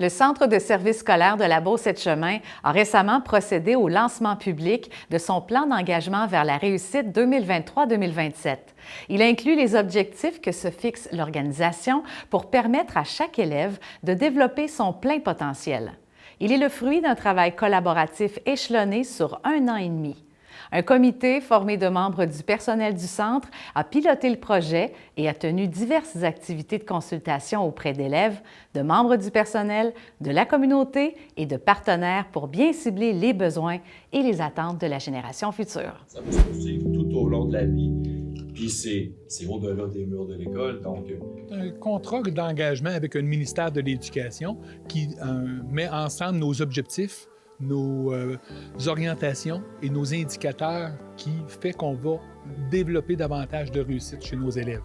Le Centre de services scolaires de la Beauce-Sept-Chemins a récemment procédé au lancement public de son plan d'engagement vers la réussite 2023-2027. Il inclut les objectifs que se fixe l'organisation pour permettre à chaque élève de développer son plein potentiel. Il est le fruit d'un travail collaboratif échelonné sur 1 an et demi. Un comité formé de membres du personnel du centre a piloté le projet et a tenu diverses activités de consultation auprès d'élèves, de membres du personnel, de la communauté et de partenaires pour bien cibler les besoins et les attentes de la génération future. Ça peut se poursuivre tout au long de la vie, puis c'est au-delà des murs de l'école, donc... Un contrat d'engagement avec un ministère de l'Éducation qui met ensemble nos objectifs, nos orientations et nos indicateurs qui fait qu'on va développer davantage de réussite chez nos élèves.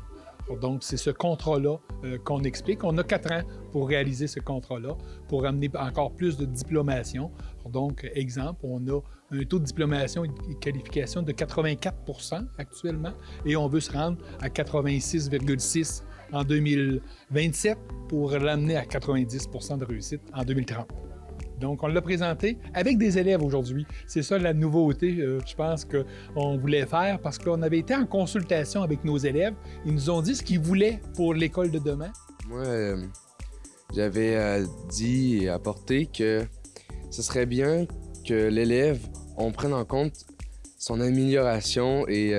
Donc, c'est ce contrat-là qu'on explique. On a 4 ans pour réaliser ce contrat-là, pour amener encore plus de diplomation. Donc, exemple, on a un taux de diplomation et qualification de 84 % actuellement et on veut se rendre à 86,6 en 2027 pour l'amener à 90 % de réussite en 2030. Donc, on l'a présenté avec des élèves aujourd'hui. C'est ça la nouveauté, je pense, qu'on voulait faire parce qu'on avait été en consultation avec nos élèves. Ils nous ont dit ce qu'ils voulaient pour l'école de demain. Moi, j'avais dit et apporté que ce serait bien que l'élève, on prenne en compte son amélioration et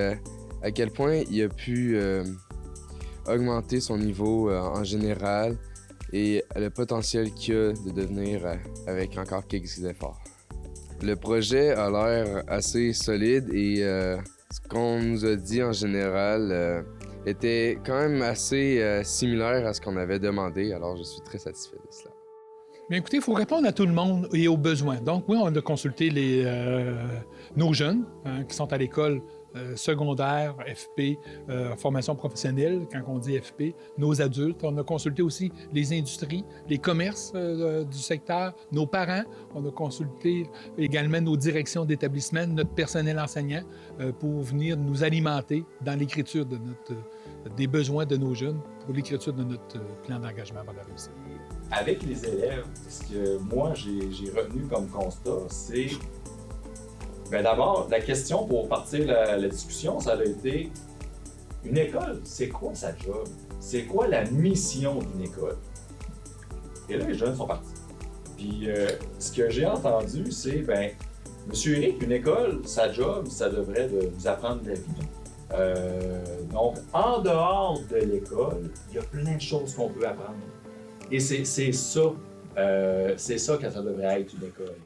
à quel point il a pu augmenter son niveau en général et le potentiel qu'il a de devenir avec encore quelques efforts. Le projet a l'air assez solide et ce qu'on nous a dit en général était quand même assez similaire à ce qu'on avait demandé, alors je suis très satisfait de cela. Bien, écoutez, il faut répondre à tout le monde et aux besoins. Donc oui, on a consulté nos jeunes qui sont à l'école secondaire, FP, formation professionnelle, quand on dit FP, nos adultes. On a consulté aussi les industries, les commerces du secteur, nos parents. On a consulté également nos directions d'établissement, notre personnel enseignant pour venir nous alimenter dans l'écriture des besoins de nos jeunes pour l'écriture de notre plan d'engagement vers la réussite. Avec les élèves, ce que moi j'ai retenu comme constat, c'est d'abord, la question pour partir la discussion, ça a été une école, c'est quoi sa job? C'est quoi la mission d'une école? Et là, les jeunes sont partis. Puis ce que j'ai entendu, c'est, Monsieur Eric, une école, sa job, ça devrait de vous apprendre la vie. Donc, en dehors de l'école, il y a plein de choses qu'on peut apprendre. Et c'est ça que ça devrait être une école.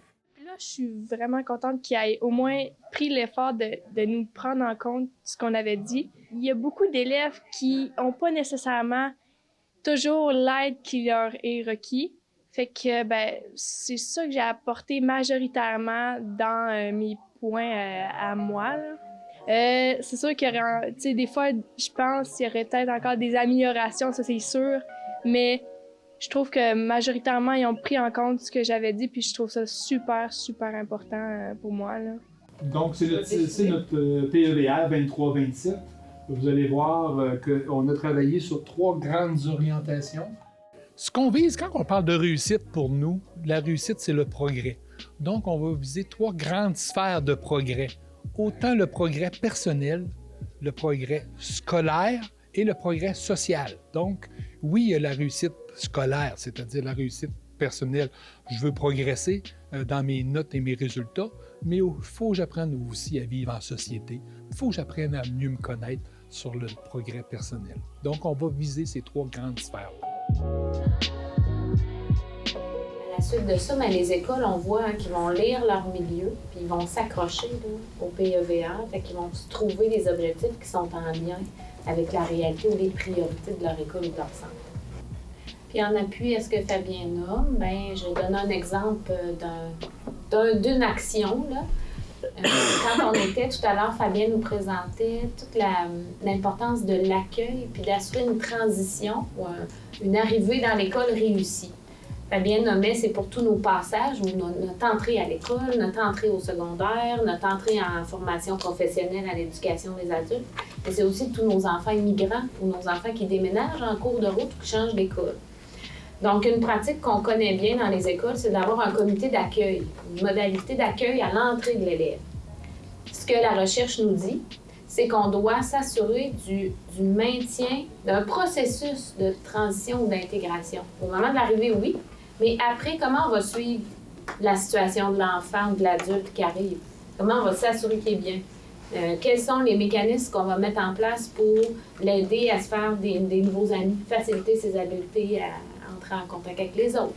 Là, je suis vraiment contente qu'il ait au moins pris l'effort de nous prendre en compte ce qu'on avait dit. Il y a beaucoup d'élèves qui n'ont pas nécessairement toujours l'aide qui leur est requis. Fait que c'est ça que j'ai apporté majoritairement dans mes points à moi, là. C'est sûr qu'il y aurait, des fois, je pense qu'il y aurait peut-être encore des améliorations, ça c'est sûr, mais je trouve que majoritairement, ils ont pris en compte ce que j'avais dit, puis je trouve ça super, super important pour moi, là. Donc, c'est notre PEVR 23-27. Vous allez voir qu'on a travaillé sur 3 grandes orientations. Ce qu'on vise, quand on parle de réussite pour nous, la réussite, c'est le progrès. Donc, on va viser 3 grandes sphères de progrès. Autant le progrès personnel, le progrès scolaire et le progrès social. Donc, oui, il y a la réussite scolaire, c'est-à-dire la réussite personnelle. Je veux progresser dans mes notes et mes résultats, mais il faut que j'apprenne aussi à vivre en société. Il faut que j'apprenne à mieux me connaître sur le progrès personnel. Donc, on va viser ces 3 grandes sphères-là. À la suite de ça, les écoles, on voit qu'ils vont lire leur milieu, puis ils vont s'accrocher au PEVA, fait qu'ils vont se trouver des objectifs qui sont en lien avec la réalité ou les priorités de leur école ou de leur centre. Puis en appui à ce que Fabien nomme, je vais donner un exemple d'une action, là. Quand on était tout à l'heure, Fabien nous présentait toute l'importance de l'accueil puis d'assurer une transition ou une arrivée dans l'école réussie. Fabien nommait, c'est pour tous nos passages, ou notre entrée à l'école, notre entrée au secondaire, notre entrée en formation professionnelle à l'éducation des adultes. Mais c'est aussi tous nos enfants immigrants ou nos enfants qui déménagent en cours de route ou qui changent d'école. Donc, une pratique qu'on connaît bien dans les écoles, c'est d'avoir un comité d'accueil, une modalité d'accueil à l'entrée de l'élève. Ce que la recherche nous dit, c'est qu'on doit s'assurer du maintien d'un processus de transition ou d'intégration. Au moment de l'arrivée, oui, mais après, comment on va suivre la situation de l'enfant ou de l'adulte qui arrive? Comment on va s'assurer qu'il est bien? Quels sont les mécanismes qu'on va mettre en place pour l'aider à se faire des nouveaux amis, faciliter ses habiletés à entrer en contact avec les autres?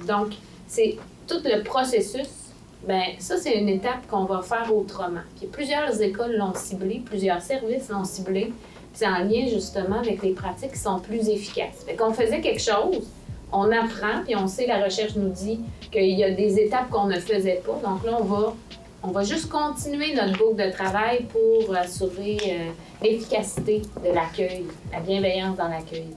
Donc, c'est tout le processus. Bien, ça, c'est une étape qu'on va faire autrement. Puis plusieurs écoles l'ont ciblé, plusieurs services l'ont ciblé. Puis c'est en lien, justement, avec les pratiques qui sont plus efficaces. Fait qu'on faisait quelque chose, on apprend, puis on sait, la recherche nous dit qu'il y a des étapes qu'on ne faisait pas. Donc là, on va juste continuer notre boucle de travail pour assurer l'efficacité de l'accueil, la bienveillance dans l'accueil.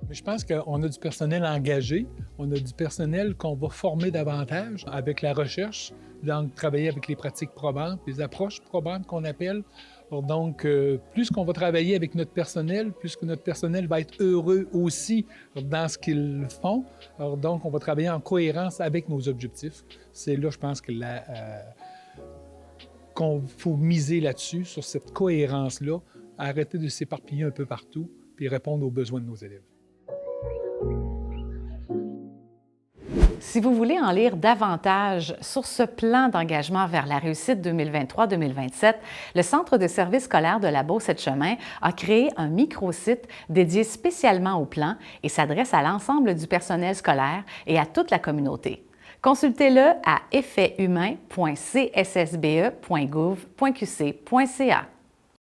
Mais je pense qu'on a du personnel engagé, on a du personnel qu'on va former davantage avec la recherche, donc travailler avec les pratiques probantes, les approches probantes qu'on appelle. Alors donc, plus qu'on va travailler avec notre personnel, plus que notre personnel va être heureux aussi dans ce qu'ils font. Alors donc, on va travailler en cohérence avec nos objectifs. C'est là, je pense, que qu'on faut miser là-dessus, sur cette cohérence-là, arrêter de s'éparpiller un peu partout, puis répondre aux besoins de nos élèves. Si vous voulez en lire davantage sur ce plan d'engagement vers la réussite 2023-2027, le Centre de services scolaires de la Beauce-Etchemin a créé un microsite dédié spécialement au plan et s'adresse à l'ensemble du personnel scolaire et à toute la communauté. Consultez-le à effethumain.cssbe.gouv.qc.ca.